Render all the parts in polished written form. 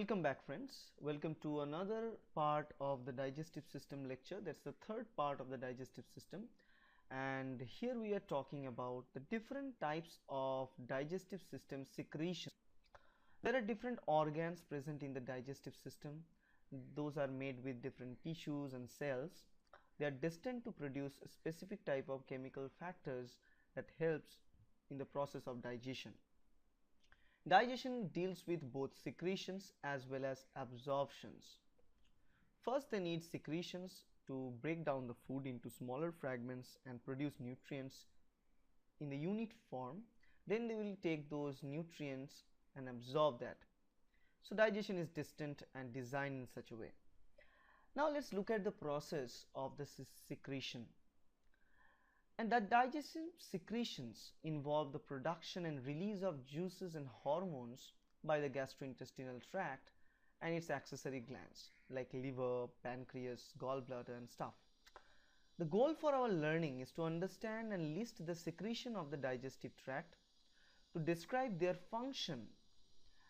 Welcome back, friends. Welcome to another part of the digestive system lecture. That's the third part of the digestive system. And here we are talking about the different types of digestive system secretions. There are different organs present in the digestive system. Those are made with different tissues and cells. They are destined to produce a specific type of chemical factors that helps in the process of digestion. Digestion deals with both secretions as well as absorptions. First, they need secretions to break down the food into smaller fragments and produce nutrients in the unit form. Then they will take those nutrients and absorb that. So digestion is distant and designed in such a way. Now let's look at the process of the secretion. And that digestive secretions involve the production and release of juices and hormones by the gastrointestinal tract and its accessory glands like liver, pancreas, gallbladder and stuff. The goal for our learning is to understand and list the secretion of the digestive tract, to describe their function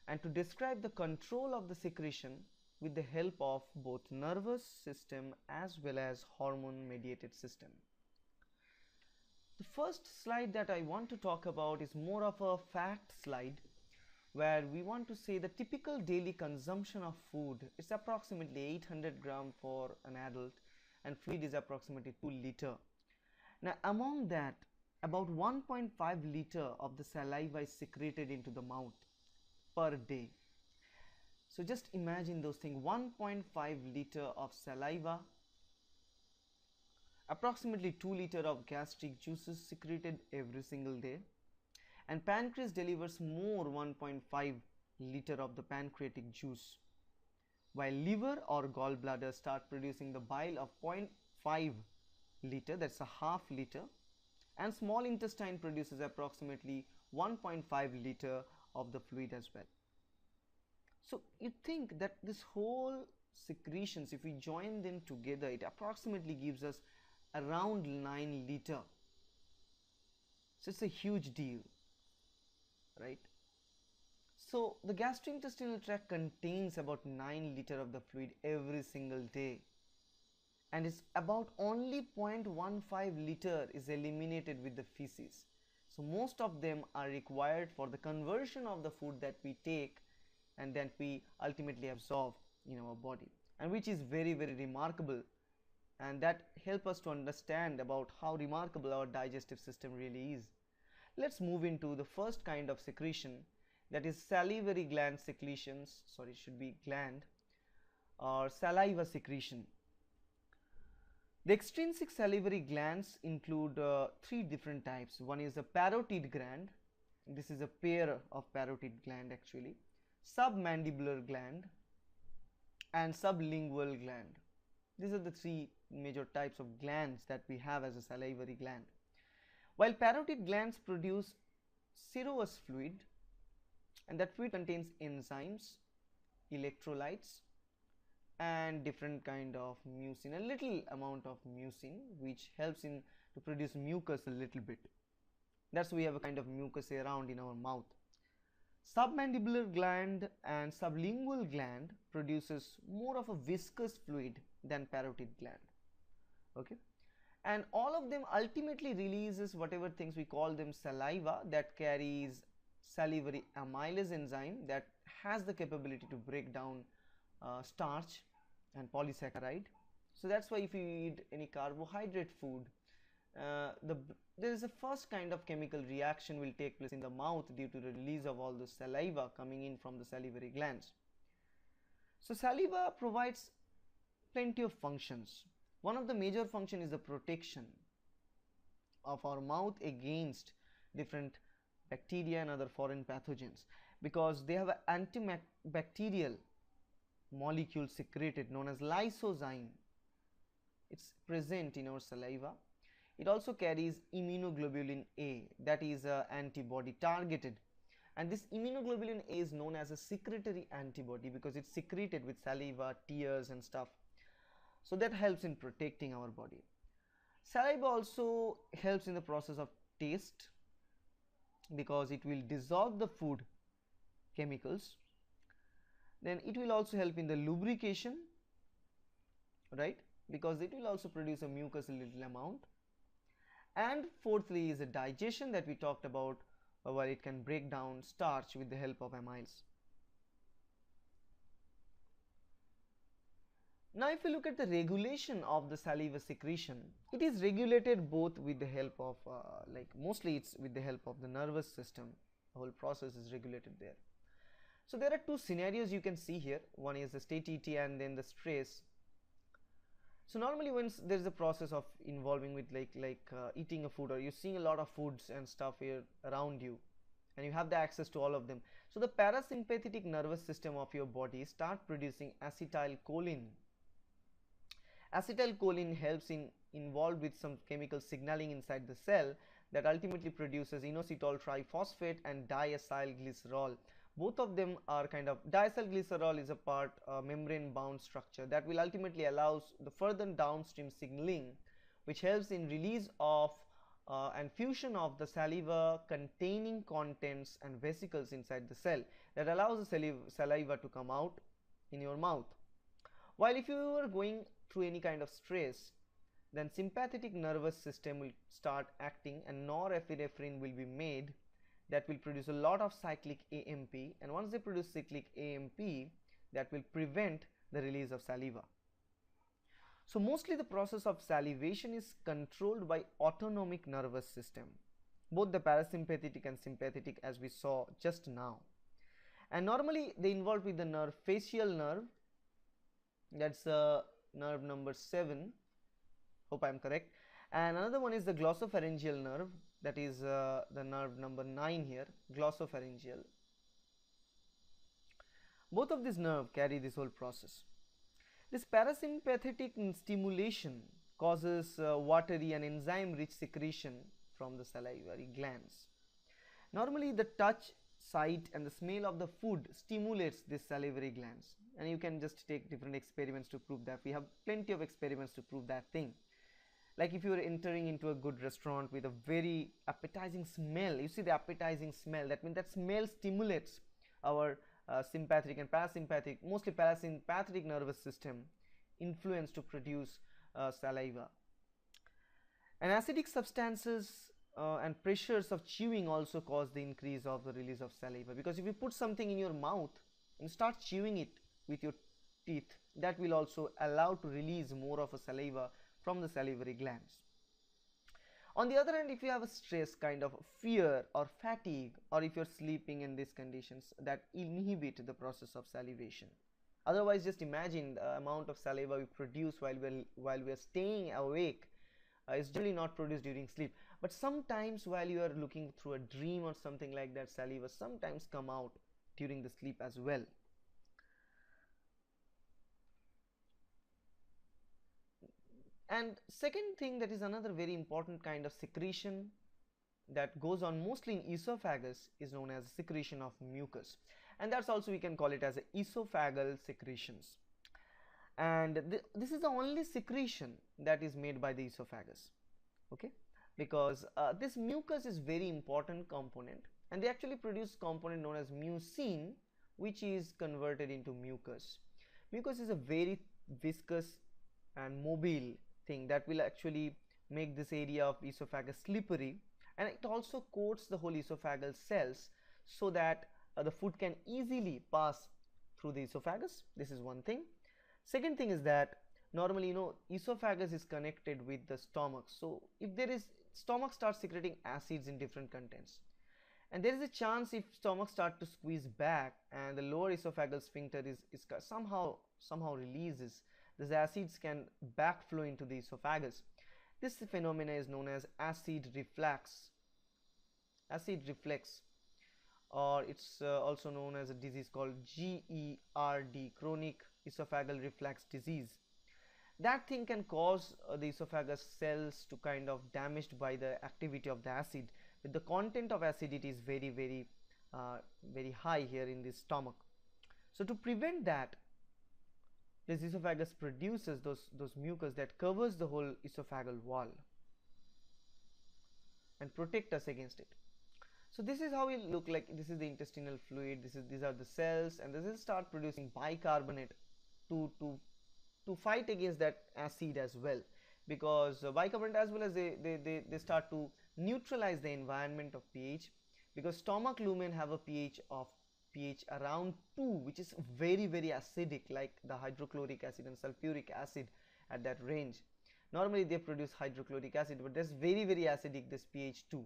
and to describe the control of the secretion with the help of both nervous system as well as hormone mediated system. The first slide that I want to talk about is more of a fact slide where we want to say the typical daily consumption of food is approximately 800 gram for an adult and fluid is approximately 2 liter. Now among that, about 1.5 liter of the saliva is secreted into the mouth per day. So just imagine those things, 1.5 liter of saliva, approximately 2 liter of gastric juices secreted every single day, and pancreas delivers more 1.5 liter of the pancreatic juice, while liver or gallbladder start producing the bile of 0.5 liter, that's a half liter, and small intestine produces approximately 1.5 liter of the fluid as well. So you think that this whole secretions, if we join them together, it approximately gives us around 9 liter. So it's a huge deal, right? So the gastrointestinal tract contains about 9 liter of the fluid every single day, and it's about only 0.15 liter is eliminated with the feces. So most of them are required for the conversion of the food that we take and then we ultimately absorb in our body, and which is very remarkable, and that help us to understand about how remarkable our digestive system really is. Let's move into the first kind of secretion, that is salivary gland secretions, sorry, should be gland or saliva secretion. The extrinsic salivary glands include three different types. One is a parotid gland, this is a pair of parotid gland actually, submandibular gland and sublingual gland. These are the three major types of glands that we have as a salivary gland. While parotid glands produce serous fluid, and that fluid contains enzymes, electrolytes and different kind of mucin, a little amount of mucin which helps in to produce mucus a little bit. That's why we have a kind of mucus around in our mouth. Submandibular gland and sublingual gland produces more of a viscous fluid than parotid gland, okay, and all of them ultimately releases whatever things we call them saliva that carries salivary amylase enzyme that has the capability to break down starch and polysaccharide. So that's why if you eat any carbohydrate food, there is a first kind of chemical reaction will take place in the mouth due to the release of all the saliva coming in from the salivary glands. So saliva provides plenty of functions. One of the major function is the protection of our mouth against different bacteria and other foreign pathogens, because they have an antibacterial molecule secreted known as lysozyme. It's present in our saliva. It also carries immunoglobulin A, that is an antibody targeted, and this immunoglobulin A is known as a secretory antibody because it's secreted with saliva, tears and stuff. So that helps in protecting our body. Saliva also helps in the process of taste because it will dissolve the food chemicals. Then it will also help in the lubrication, right, because it will also produce a mucus a little amount. And fourthly is a digestion that we talked about, where it can break down starch with the help of amyls. Now if you look at the regulation of the saliva secretion, it is regulated both with the help of mostly it's with the help of the nervous system. The whole process is regulated there. So there are two scenarios you can see here. One is the satiety and then the stress. So normally when there is a process of involving with eating a food, or you're seeing a lot of foods and stuff here around you, and you have the access to all of them, so the parasympathetic nervous system of your body start producing acetylcholine. Acetylcholine helps involved with some chemical signaling inside the cell that ultimately produces inositol triphosphate and diacylglycerol. Both of them are kind of, diacylglycerol is a part membrane bound structure that will ultimately allows the further downstream signaling, which helps in release of and fusion of the saliva containing contents and vesicles inside the cell, that allows the saliva to come out in your mouth. While if you are going through any kind of stress, then sympathetic nervous system will start acting and norepinephrine will be made, that will produce a lot of cyclic AMP, and once they produce cyclic AMP, that will prevent the release of saliva. So mostly the process of salivation is controlled by autonomic nervous system, both the parasympathetic and sympathetic, as we saw just now. And normally they involve with the nerve, facial nerve, that's nerve number 7, hope I am correct, and another one is the glossopharyngeal nerve, that is the nerve number 9 here, glossopharyngeal. Both of these nerves carry this whole process. This parasympathetic stimulation causes watery and enzyme rich secretion from the salivary glands. Normally the touch, sight and the smell of the food stimulates these salivary glands, and you can just take different experiments to prove that. We have plenty of experiments to prove that thing. Like if you are entering into a good restaurant with a very appetizing smell, you see the appetizing smell, that means that smell stimulates our sympathetic and parasympathetic, mostly parasympathetic nervous system influence to produce saliva. And acidic substances and pressures of chewing also cause the increase of the release of saliva, because if you put something in your mouth and start chewing it with your teeth, that will also allow to release more of a saliva from the salivary glands. On the other hand, if you have a stress, kind of fear or fatigue, or if you're sleeping in these conditions, that inhibit the process of salivation. Otherwise, just imagine the amount of saliva we produce while we are staying awake is generally not produced during sleep, but sometimes while you are looking through a dream or something like that, saliva sometimes come out during the sleep as well. And second thing, that is another very important kind of secretion that goes on mostly in esophagus, is known as secretion of mucus, and that's also we can call it as esophageal secretions. And this is the only secretion that is made by the esophagus, okay, because this mucus is very important component, and they actually produce component known as mucin, which is converted into mucus. Mucus is a very viscous and mobile thing that will actually make this area of esophagus slippery, and it also coats the whole esophageal cells so that the food can easily pass through the esophagus. This is one thing. Second thing is that normally esophagus is connected with the stomach, so if there is, stomach starts secreting acids in different contents, and there is a chance if stomach start to squeeze back and the lower esophageal sphincter is somehow releases, these acids can backflow into the esophagus. This phenomena is known as acid reflux, or it's also known as a disease called GERD, chronic esophageal reflux disease. That thing can cause the esophagus cells to kind of damaged by the activity of the acid, but the content of acidity is very high here in the stomach. So to prevent that, this esophagus produces those mucus that covers the whole esophageal wall and protect us against it. So this is how it look like. This is the intestinal fluid, these are the cells, and this will start producing bicarbonate to fight against that acid as well, because bicarbonate as well as they start to neutralize the environment of pH, because stomach lumen have a pH around 2, which is very acidic, like the hydrochloric acid and sulfuric acid at that range. Normally they produce hydrochloric acid, but that's very acidic, this pH 2.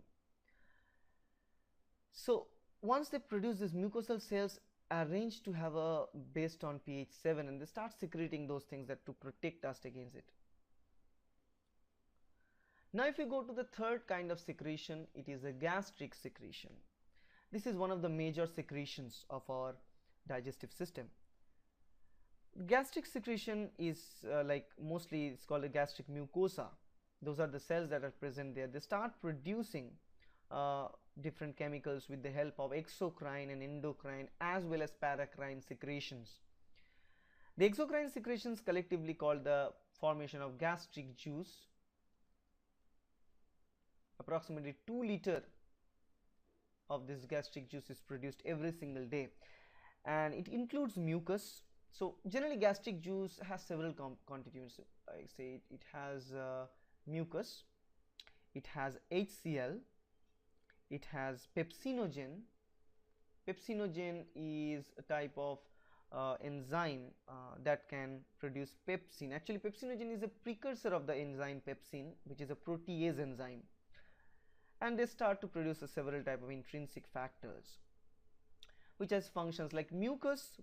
So once they produce, this mucosal cells arranged to have a based on pH 7, and they start secreting those things that to protect us against it. Now if you go to the third kind of secretion, it is a gastric secretion. This is one of the major secretions of our digestive system. Gastric secretion is like mostly it's called a gastric mucosa. Those are the cells that are present there. They start producing different chemicals with the help of exocrine and endocrine as well as paracrine secretions. The exocrine secretions collectively called the formation of gastric juice. Approximately 2 liter of this gastric juice is produced every single day, and it includes mucus. So generally gastric juice has several constituents. I say it has mucus, it has HCl, it has pepsinogen. Pepsinogen is a type of enzyme that can produce pepsin. Actually pepsinogen is a precursor of the enzyme pepsin, which is a protease enzyme, and they start to produce several type of intrinsic factors which has functions like mucus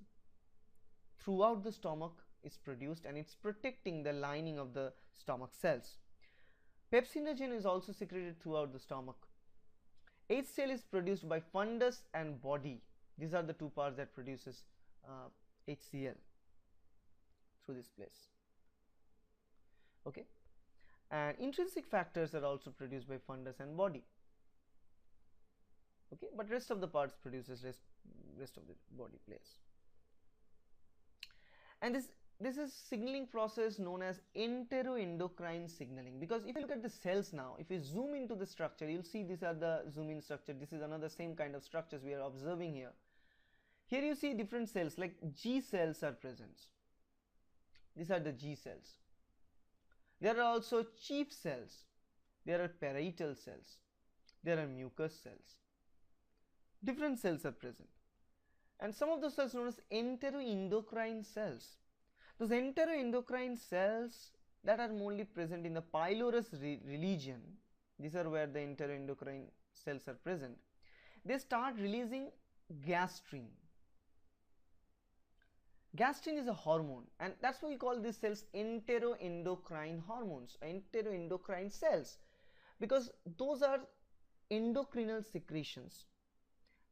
throughout the stomach is produced, and it's protecting the lining of the stomach cells. Pepsinogen is also secreted throughout the stomach. HCl is produced by fundus and body. These are the two parts that produces HCl through this place. Okay, and intrinsic factors are also produced by fundus and body. Okay, but rest of the parts produces rest of the body place. And this is signaling process known as enteroendocrine signaling, because if you look at the cells now, if you zoom into the structure, you'll see these are the zoom in structure. This is another same kind of structures we are observing here. Here you see different cells like G cells are present. These are the G cells. There are also chief cells, there are parietal cells, there are mucus cells. Different cells are present, and some of those cells known as enteroendocrine cells. Those enteroendocrine cells that are mainly present in the pylorus region, these are where the enteroendocrine cells are present. They start releasing gastrin. Gastrin is a hormone, and that's why we call these cells enteroendocrine hormones, enteroendocrine cells, because those are endocrinal secretions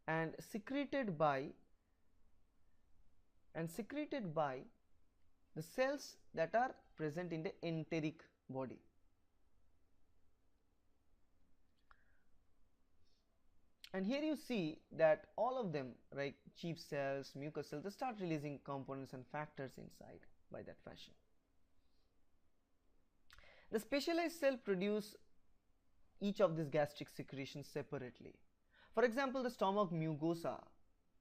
and secreted by the cells that are present in the enteric body. And here you see that all of them, like chief cells, mucus cells, they start releasing components and factors inside by that fashion. The specialized cell produce each of these gastric secretions separately. For example, the stomach mucosa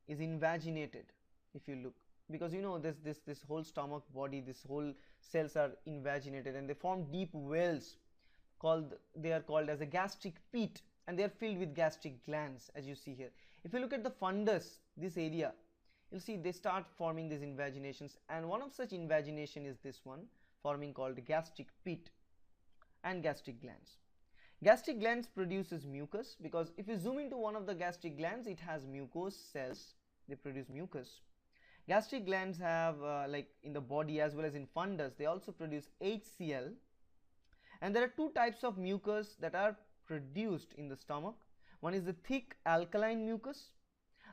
is invaginated, if you look, because you know this whole stomach body, this whole cells are invaginated and they form deep wells they are called as a gastric pit, and they are filled with gastric glands, as you see here. If you look at the fundus, this area, you'll see they start forming these invaginations, and one of such invagination is this one forming called gastric pit and gastric glands. Gastric glands produces mucus, because if you zoom into one of the gastric glands, it has mucose cells, they produce mucus. Gastric glands have like in the body as well as in fundus, they also produce HCl, and there are two types of mucus that are produced in the stomach. One is the thick alkaline mucus,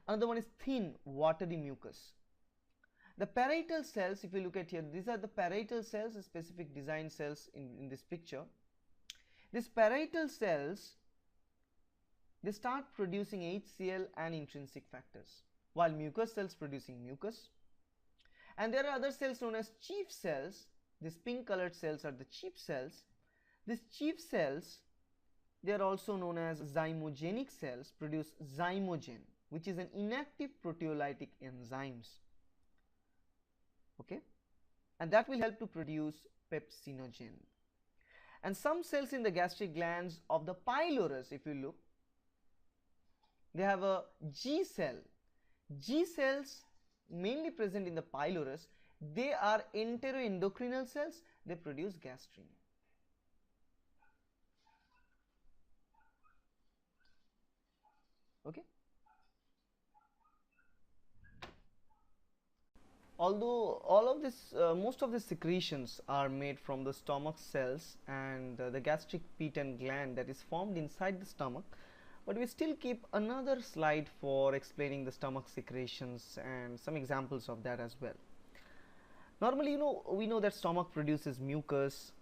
another one is thin watery mucus. The parietal cells, if you look at here, these are the parietal cells, the specific design cells in this picture. These parietal cells, they start producing HCl and intrinsic factors, while mucus cells producing mucus. And there are other cells known as chief cells. These pink colored cells are the chief cells. These chief cells, they are also known as zymogenic cells, produce zymogen, which is an inactive proteolytic enzymes. Okay, and that will help to produce pepsinogen. And some cells in the gastric glands of the pylorus, if you look, they have a G cell. G cells mainly present in the pylorus, they are enteroendocrinal cells, they produce gastrin. Okay. Although all of this, most of the secretions are made from the stomach cells and the gastric patent gland that is formed inside the stomach, but we still keep another slide for explaining the stomach secretions and some examples of that as well. Normally, we know that stomach produces mucus,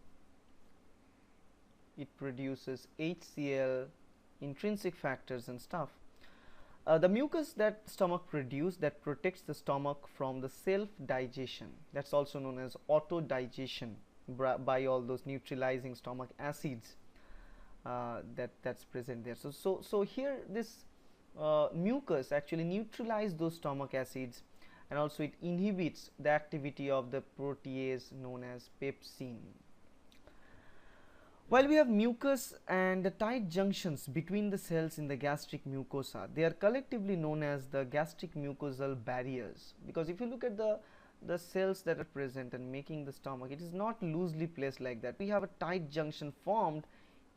it produces HCl, intrinsic factors and stuff. The mucus that stomach produces, that protects the stomach from the self-digestion, that's also known as auto-digestion by all those neutralizing stomach acids that's present there. So here this mucus actually neutralizes those stomach acids, and also it inhibits the activity of the protease known as pepsin. While we have mucus and the tight junctions between the cells in the gastric mucosa, they are collectively known as the gastric mucosal barriers, because if you look at the cells that are present and making the stomach, it is not loosely placed like that. We have a tight junction formed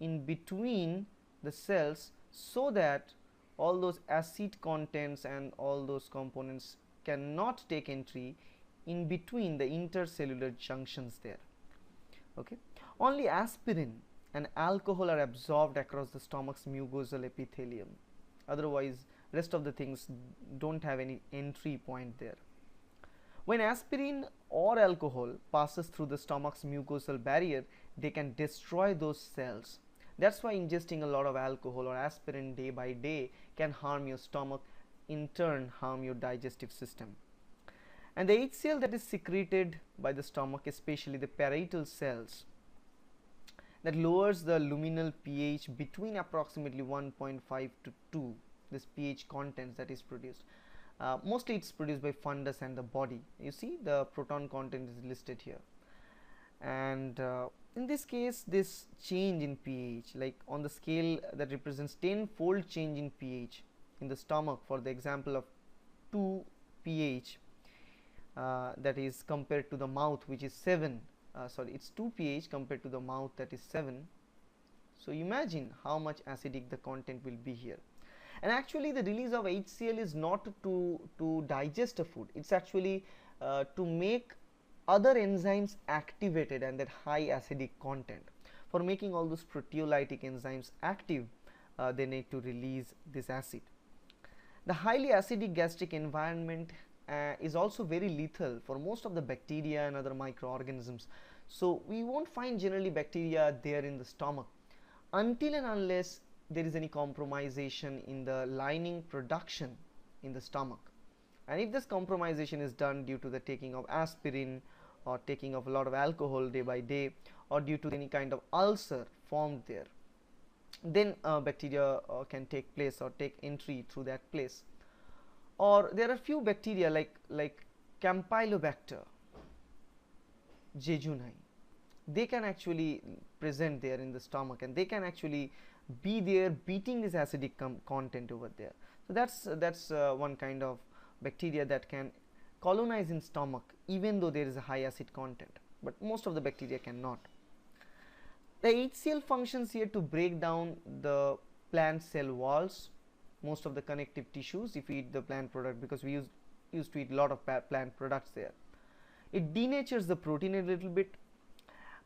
in between the cells so that all those acid contents and all those components cannot take entry in between the intercellular junctions there. Okay. Only aspirin and alcohol are absorbed across the stomach's mucosal epithelium. Otherwise, rest of the things don't have any entry point there. When aspirin or alcohol passes through the stomach's mucosal barrier, they can destroy those cells. That's why ingesting a lot of alcohol or aspirin day by day can harm your stomach, in turn harm your digestive system. And the HCl that is secreted by the stomach, especially the parietal cells, that lowers the luminal pH between approximately 1.5 to 2, this pH contents that is produced. Mostly it's produced by fundus and the body. You see the proton content is listed here, and in this case this change in pH, like on the scale that represents 10-fold change in pH in the stomach, for the example of 2 pH, that is compared to the mouth, which is 7. Sorry, it's 2 pH compared to the mouth, that is 7. So imagine how much acidic the content will be here. And actually the release of HCl is not to digest a food, it's actually to make other enzymes activated and that high acidic content. For making all those proteolytic enzymes active, they need to release this acid. The highly acidic gastric environment is also very lethal for most of the bacteria and other microorganisms. So we won't find generally bacteria there in the stomach until and unless there is any compromisation in the lining production in the stomach. And if this compromisation is done due to the taking of aspirin or taking of a lot of alcohol day by day, or due to any kind of ulcer formed there, then bacteria can take place or take entry through that place. Or there are few bacteria like Campylobacter jejuni, they can actually present there in the stomach, and they can actually be there beating this acidic content over there. So that's one kind of bacteria that can colonize in stomach even though there is a high acid content, but most of the bacteria cannot. The HCl functions here to break down the plant cell walls, most of the connective tissues if we eat the plant product, because we used to eat a lot of plant products there. It denatures the protein a little bit,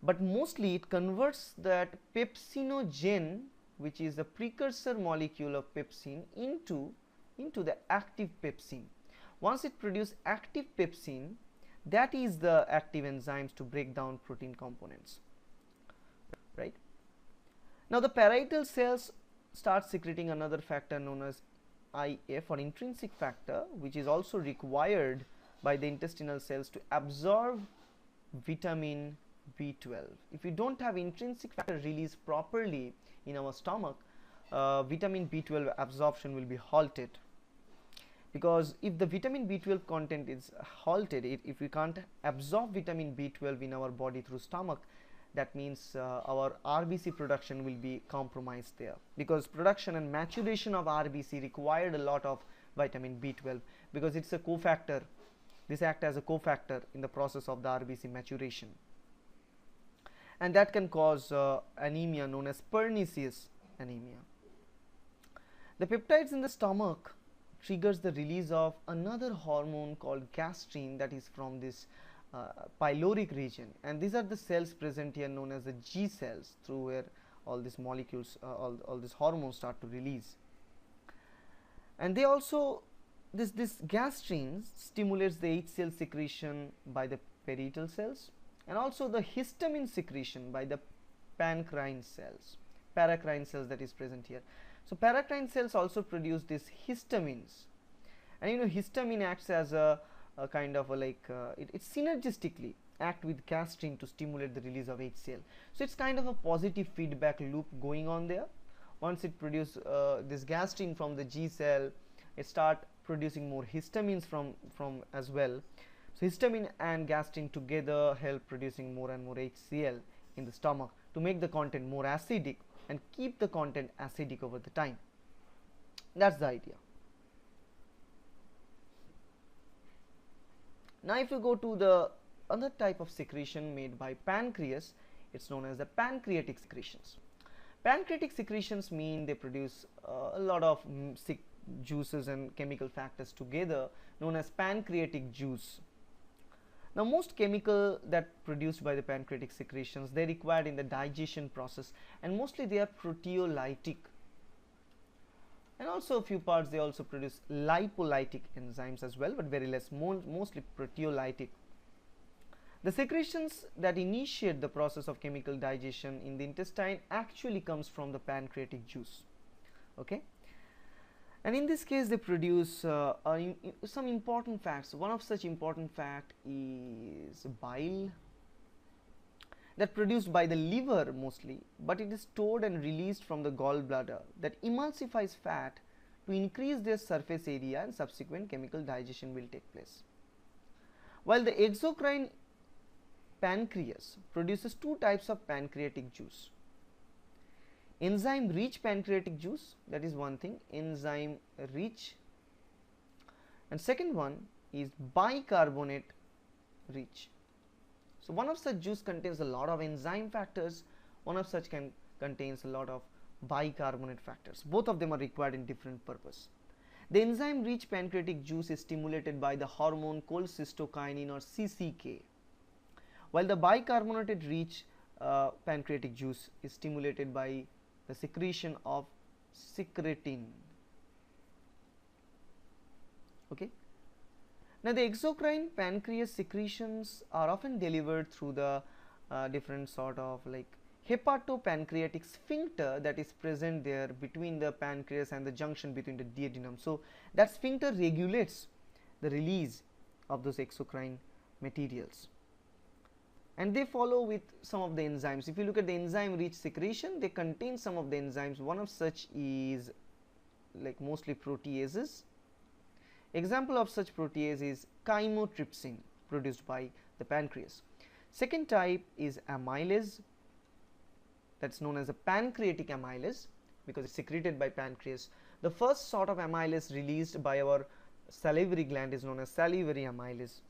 but mostly it converts that pepsinogen, which is the precursor molecule of pepsin, into the active pepsin. Once it produces active pepsin, that is the active enzymes to break down protein components, right? Now the parietal cells start secreting another factor known as IF, or intrinsic factor, which is also required by the intestinal cells to absorb vitamin B12. If we don't have intrinsic factor released properly in our stomach, vitamin B12 absorption will be halted, because if the vitamin B12 content is halted, if we can't absorb vitamin B12 in our body through stomach, that means our RBC production will be compromised there, because production and maturation of RBC required a lot of vitamin B12, because it's a cofactor. This acts as a cofactor in the process of the RBC maturation, and that can cause anemia known as pernicious anemia. The peptides in the stomach triggers the release of another hormone called gastrin, that is from this pyloric region, and these are the cells present here known as the G cells, through where all these molecules, all these hormones start to release. And they also, this gastrin stimulates the HCl secretion by the parietal cells, and also the histamine secretion by the paracrine cells that is present here. So paracrine cells also produce these histamines, and you know, histamine acts as a kind of a it synergistically act with gastrin to stimulate the release of HCl. So it's kind of a positive feedback loop going on there. Once it produces this gastrin from the G cell, it start producing more histamines from as well. So histamine and gastrin together help producing more and more HCl in the stomach to make the content more acidic and keep the content acidic over the time. That's the idea. Now if you go to the other type of secretion made by pancreas, it's known as the pancreatic secretions. Pancreatic secretions mean they produce a lot of juices and chemical factors together, known as pancreatic juice. Now most chemical that produced by the pancreatic secretions, they are required in the digestion process, and mostly they are proteolytic, and also a few parts they also produce lipolytic enzymes as well, but very less, mostly proteolytic. The secretions that initiate the process of chemical digestion in the intestine actually comes from the pancreatic juice. Okay, and in this case they produce some important facts. One of such important fact is bile, that produced by the liver mostly, but it is stored and released from the gallbladder, that emulsifies fat to increase their surface area, and subsequent chemical digestion will take place. While the exocrine pancreas produces two types of pancreatic juice: enzyme rich pancreatic juice, that is one thing, enzyme rich, and second one is bicarbonate rich. So one of such juice contains a lot of enzyme factors, one of such contains a lot of bicarbonate factors. Both of them are required in different purpose. The enzyme rich pancreatic juice is stimulated by the hormone cholecystokinin or CCK, while the bicarbonate rich pancreatic juice is stimulated by the secretion of secretin. Okay. Now the exocrine pancreas secretions are often delivered through the different sort of hepatopancreatic sphincter that is present there between the pancreas and the junction between the duodenum. So that sphincter regulates the release of those exocrine materials, and they follow with some of the enzymes. If you look at the enzyme rich secretion, they contain some of the enzymes. One of such is mostly proteases. Example of such protease is chymotrypsin, produced by the pancreas. Second type is amylase, that's known as a pancreatic amylase because it's secreted by pancreas. The first sort of amylase released by our salivary gland is known as salivary amylase,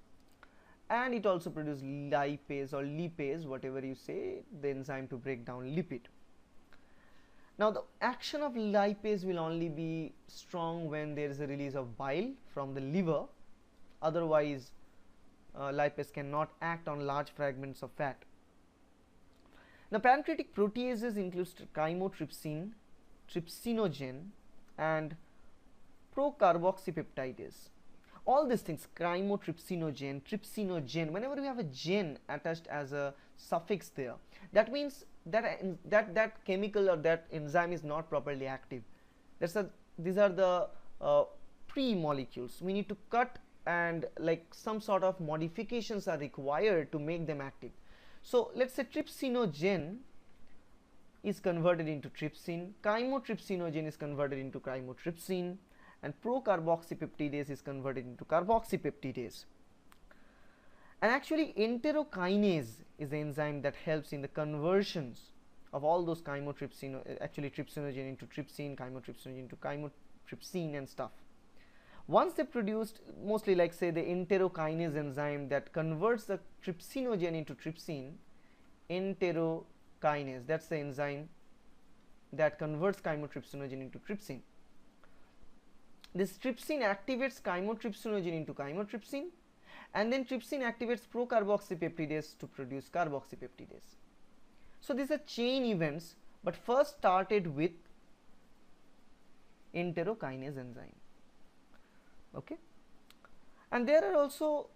and it also produces lipase or lipase, whatever you say, the enzyme to break down lipid. Now the action of lipase will only be strong when there is a release of bile from the liver, otherwise lipase cannot act on large fragments of fat. Now pancreatic proteases includes chymotrypsin, trypsinogen and procarboxypeptidase. All these things, chymotrypsinogen, trypsinogen, whenever we have a gen attached as a suffix there, that means that chemical or that enzyme is not properly active. These are the pre-molecules. We need to cut, and some sort of modifications are required to make them active. So let's say trypsinogen is converted into trypsin, chymotrypsinogen is converted into chymotrypsin, and procarboxypeptidase is converted into carboxypeptidase. And actually enterokinase is the enzyme that helps in the conversions of all those actually trypsinogen into trypsin, chymotrypsinogen into chymotrypsin and stuff. Once they produced, mostly like say the enterokinase enzyme that converts the trypsinogen into trypsin, enterokinase, that's the enzyme that converts chymotrypsinogen into trypsin. This trypsin activates chymotrypsinogen into chymotrypsin, and then trypsin activates procarboxypeptidase to produce carboxypeptidase. So these are chain events, but first started with enterokinase enzyme. Okay, and there are also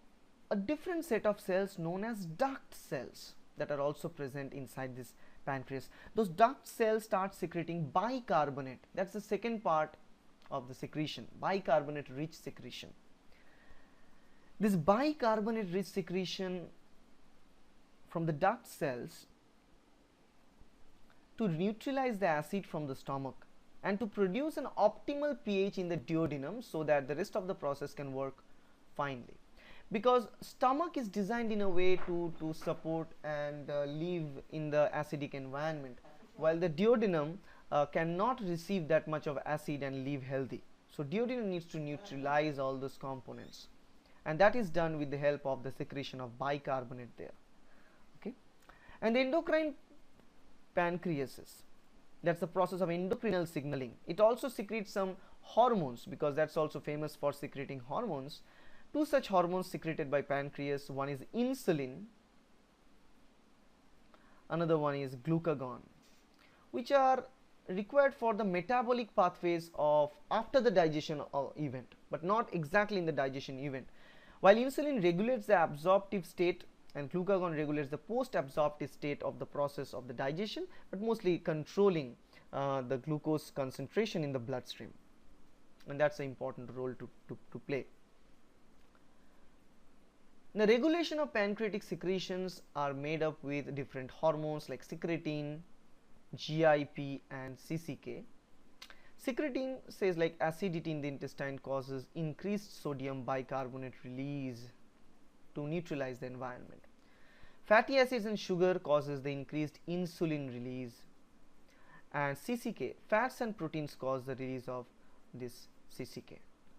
a different set of cells known as duct cells that are also present inside this pancreas. Those duct cells start secreting bicarbonate. That's the second part of the secretion, bicarbonate rich secretion. This bicarbonate rich secretion from the duct cells to neutralize the acid from the stomach and to produce an optimal pH in the duodenum so that the rest of the process can work finely. Because stomach is designed in a way to support and live in the acidic environment, while the duodenum cannot receive that much of acid and live healthy. So duodenum needs to neutralize all those components, and that is done with the help of the secretion of bicarbonate there. Okay, and the endocrine pancreases, that's the process of endocrinal signaling. It also secretes some hormones because that's also famous for secreting hormones. Two such hormones secreted by pancreas, one is insulin, another one is glucagon, which are required for the metabolic pathways of after the digestion event, but not exactly in the digestion event. While insulin regulates the absorptive state and glucagon regulates the post-absorptive state of the process of the digestion, but mostly controlling the glucose concentration in the bloodstream, and that's an important role to play. The regulation of pancreatic secretions are made up with different hormones like secretin, GIP and CCK. Secretin says like acidity in the intestine causes increased sodium bicarbonate release to neutralize the environment. Fatty acids and sugar causes the increased insulin release, and CCK, fats and proteins, cause the release of this CCK.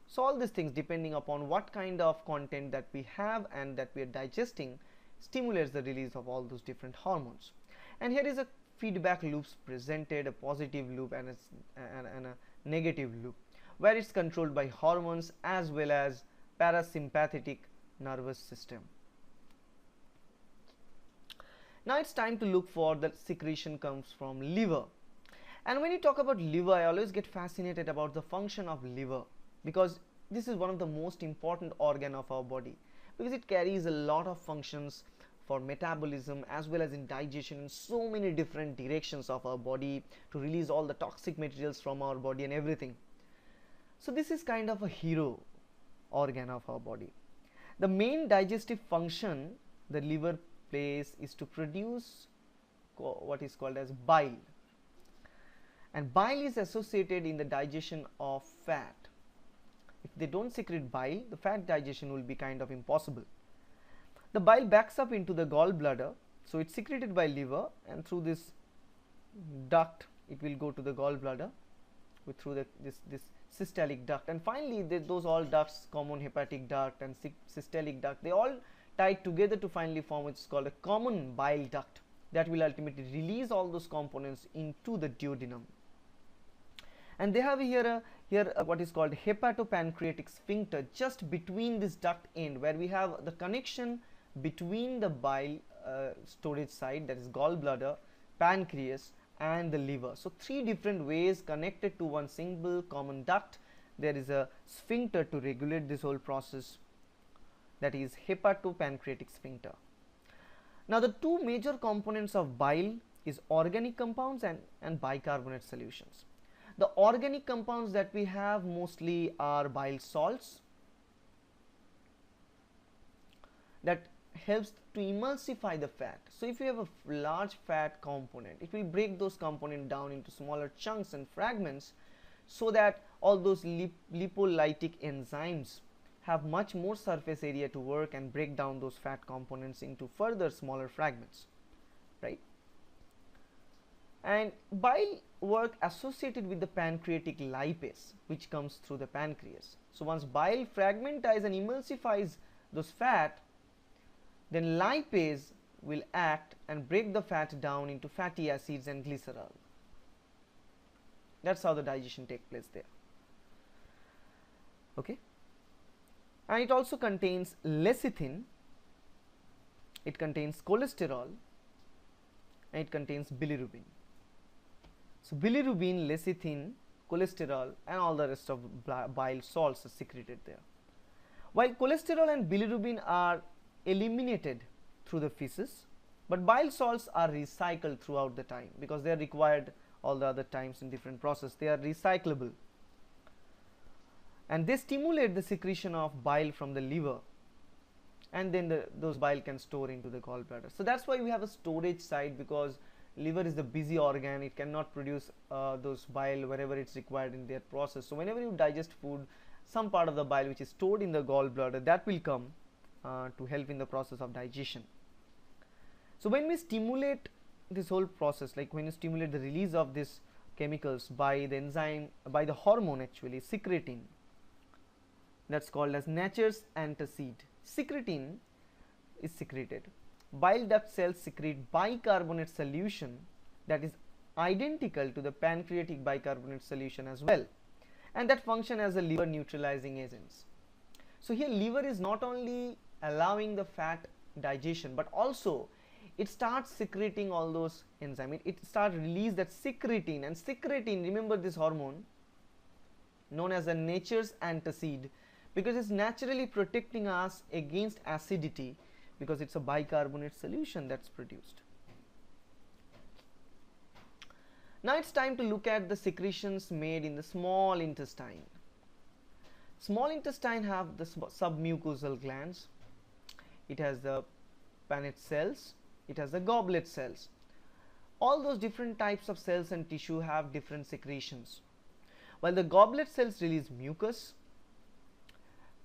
So all these things, depending upon what kind of content that we have and that we are digesting, stimulates the release of all those different hormones. And here is a feedback loops presented, a positive loop and a negative loop, where it's controlled by hormones as well as parasympathetic nervous system. Now it's time to look for the secretion comes from liver. And when you talk about liver, I always get fascinated about the function of liver, because this is one of the most important organ of our body, because it carries a lot of functions for metabolism as well as in digestion in so many different directions of our body, to release all the toxic materials from our body and everything. So this is kind of a hero organ of our body. The main digestive function the liver plays is to produce what is called as bile, and bile is associated in the digestion of fat. If they don't secrete bile, the fat digestion will be kind of impossible. The bile backs up into the gallbladder, so it's secreted by liver, and through this duct it will go to the gallbladder through this systolic duct, and finally those all ducts, common hepatic duct and systolic duct, they all tie together to finally form what's called a common bile duct that will ultimately release all those components into the duodenum. And they have here what is called hepatopancreatic sphincter just between this duct end, where we have the connection between the bile storage site, that is gallbladder, pancreas and the liver. So three different ways connected to one single common duct. There is a sphincter to regulate this whole process, that is hepatopancreatic sphincter. Now the two major components of bile is organic compounds and bicarbonate solutions. The organic compounds that we have mostly are bile salts that helps to emulsify the fat. So if you have a large fat component, it will break those components down into smaller chunks and fragments, so that all those lipolytic enzymes have much more surface area to work and break down those fat components into further smaller fragments, right? And bile work associated with the pancreatic lipase, which comes through the pancreas. So once bile fragmentize and emulsifies those fat, then lipase will act and break the fat down into fatty acids and glycerol. That's how the digestion takes place there. Okay, and it also contains lecithin, it contains cholesterol, and it contains bilirubin. So bilirubin, lecithin, cholesterol, and all the rest of bile salts are secreted there. While cholesterol and bilirubin are eliminated through the feces, but bile salts are recycled throughout the time because they are required all the other times in different process. They are recyclable, and they stimulate the secretion of bile from the liver, and then those bile can store into the gallbladder. So that's why we have a storage site, because liver is the busy organ, it cannot produce those bile wherever it's required in their process. So whenever you digest food, some part of the bile which is stored in the gallbladder, that will come to help in the process of digestion. So when we stimulate this whole process, like when you stimulate the release of these chemicals by the enzyme, by the hormone actually secretin, that's called as nature's antacid. Secretin is secreted. Bile duct cells secrete bicarbonate solution that is identical to the pancreatic bicarbonate solution as well, and that function as a liver neutralizing agents. So here liver is not only allowing the fat digestion, but also it starts secreting all those enzymes. It starts release that secretin, and secretin, remember this hormone known as a nature's antacid, because it's naturally protecting us against acidity, because it's a bicarbonate solution that's produced. Now it's time to look at the secretions made in the small intestine. Small intestine have the submucosal glands, it has the Paneth cells, it has the goblet cells. All those different types of cells and tissue have different secretions. While the goblet cells release mucus,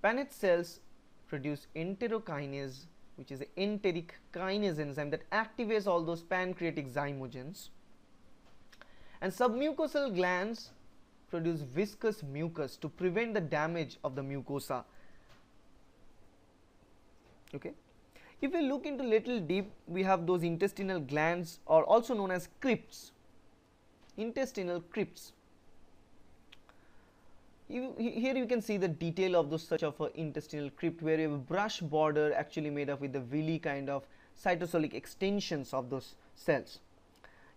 Paneth cells produce enterokinase, which is an enteric kinase enzyme that activates all those pancreatic zymogens, and submucosal glands produce viscous mucus to prevent the damage of the mucosa. Okay, if we look into little deep, we have those intestinal glands, or also known as crypts, intestinal crypts. Here you can see the detail of those such of a intestinal crypt, where you have a brush border actually made up with the villi kind of cytosolic extensions of those cells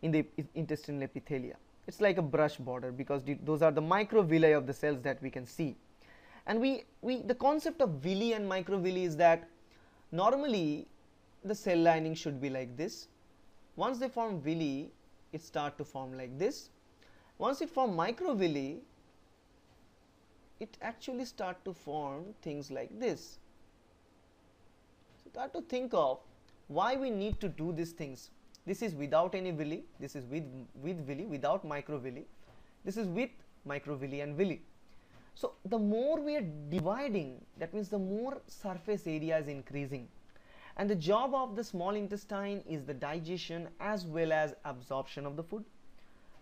in the intestinal epithelia. It's like a brush border, because those are the microvilli of the cells that we can see. And the concept of villi and microvilli is that normally the cell lining should be like this. Once they form villi, it start to form like this. Once it form microvilli, it actually start to form things like this. So start to think of why we need to do these things. This is without any villi, this is with villi, without microvilli, this is with microvilli and villi. So the more we are dividing, that means the more surface area is increasing, and the job of the small intestine is the digestion as well as absorption of the food.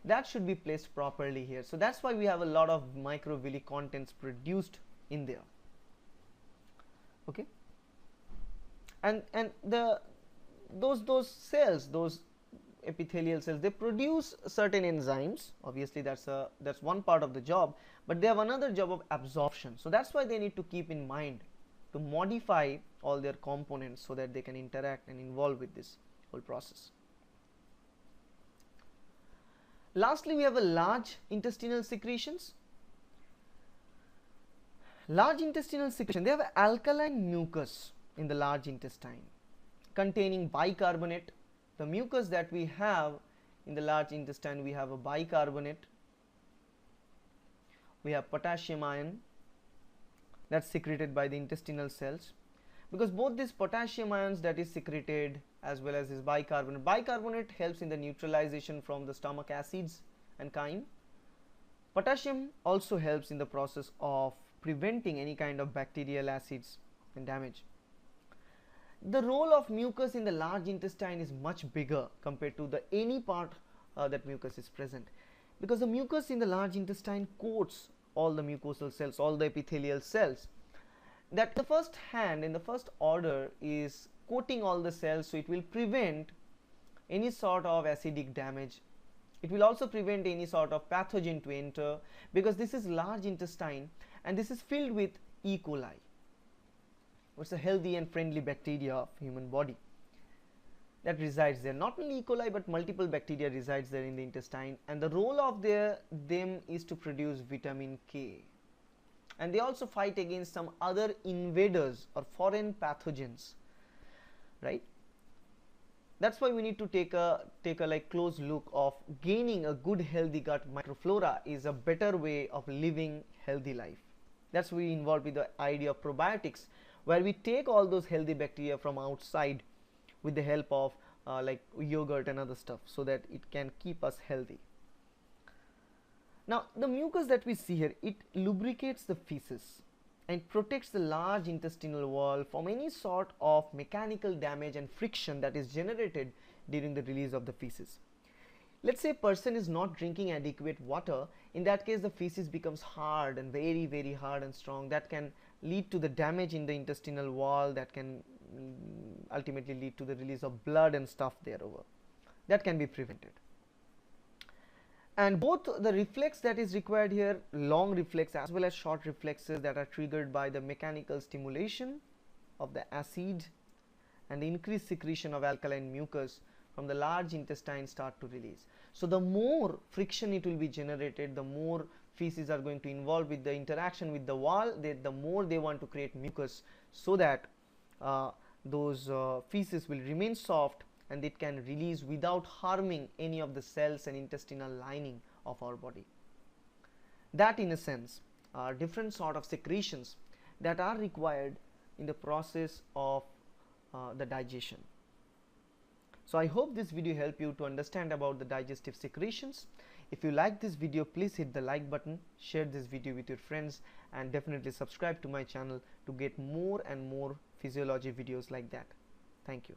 That should be placed properly here. So that's why we have a lot of microvilli contents produced in there. Okay, and those cells, those epithelial cells, they produce certain enzymes. Obviously that's one part of the job, but they have another job of absorption. So that's why they need to keep in mind to modify all their components so that they can interact and involve with this whole process. Lastly, we have a large intestinal secretions. Large intestinal secretion, they have alkaline mucus in the large intestine containing bicarbonate. The mucus that we have in the large intestine, we have a bicarbonate, we have potassium ion that's secreted by the intestinal cells. because both these potassium ions that is secreted as well as this bicarbonate helps in the neutralization from the stomach acids and chyme. Potassium also helps in the process of preventing any kind of bacterial acids and damage. The role of mucus in the large intestine is much bigger compared to the any part that mucus is present, because the mucus in the large intestine coats all the mucosal cells, all the epithelial cells, that in the first order is coating all the cells, so it will prevent any sort of acidic damage. It will also prevent any sort of pathogen to enter, because this is large intestine and this is filled with E. coli. It's a healthy and friendly bacteria of human body that resides there. Not only E. coli but multiple bacteria resides there in the intestine, and the role of them is to produce vitamin K, and they also fight against some other invaders or foreign pathogens, right? That's why we need to take a like close look of gaining a good healthy gut microflora is a better way of living healthy life. That's why we involved with the idea of probiotics, where we take all those healthy bacteria from outside with the help of like yogurt and other stuff, so that it can keep us healthy. Now the mucus that we see here, it lubricates the feces and protects the large intestinal wall from any sort of mechanical damage and friction that is generated during the release of the feces. Let's say a person is not drinking adequate water. In that case, the feces becomes hard and very, very hard and strong. That can lead to the damage in the intestinal wall, that can ultimately lead to the release of blood and stuff thereover. That can be prevented. And both the reflex that is required here, long reflex as well as short reflexes that are triggered by the mechanical stimulation of the acid and the increased secretion of alkaline mucus from the large intestine start to release. So the more friction it will be generated, the more feces are going to involve with the interaction with the wall, the more they want to create mucus, so that those feces will remain soft and it can release without harming any of the cells and intestinal lining of our body. That in a sense are different sort of secretions that are required in the process of the digestion. So I hope this video helped you to understand about the digestive secretions. If you like this video, please hit the like button, share this video with your friends, and definitely subscribe to my channel to get more and more physiology videos like that. Thank you.